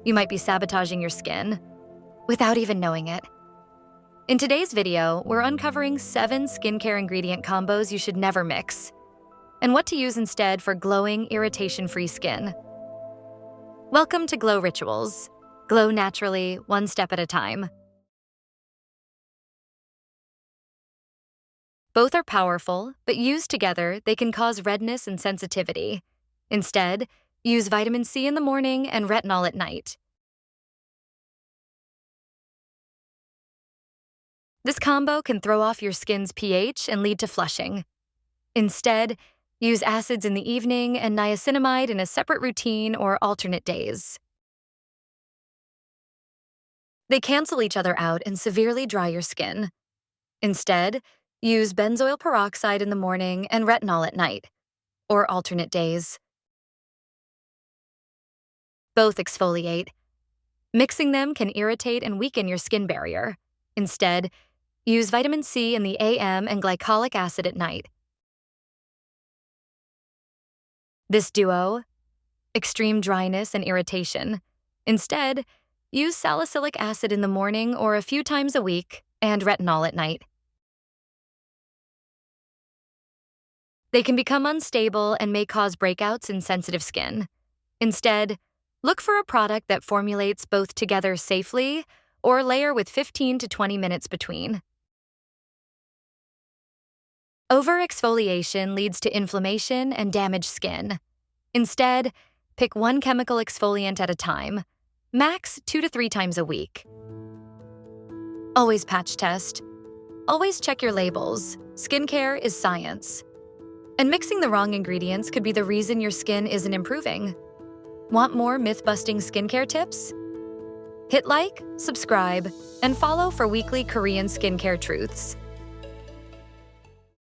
you might be sabotaging your skin without even knowing it. In today's video, we're uncovering 7 skincare ingredient combos you should never mix, and what to use instead for glowing, irritation-free skin. Welcome to Glow Rituals. Glow naturally, one step at a time. Both are powerful, but used together, they can cause redness and sensitivity. Instead, use vitamin C in the morning and retinol at night. This combo can throw off your skin's pH and lead to flushing. Instead, use acids in the evening and niacinamide in a separate routine or alternate days. They cancel each other out and severely dry your skin. Instead, use benzoyl peroxide in the morning and retinol at night, or alternate days. Both exfoliate. Mixing them can irritate and weaken your skin barrier. Instead, use vitamin C in the AM and glycolic acid at night. This duo, extreme dryness and irritation. Instead, use salicylic acid in the morning or a few times a week and retinol at night. They can become unstable and may cause breakouts in sensitive skin. Instead, look for a product that formulates both together safely or layer with 15 to 20 minutes between. Over-exfoliation leads to inflammation and damaged skin. Instead, pick one chemical exfoliant at a time, max 2 to 3 times a week. Always patch test. Always check your labels. Skincare is science. And mixing the wrong ingredients could be the reason your skin isn't improving. Want more myth-busting skincare tips? Hit like, subscribe, and follow for weekly Korean skincare truths.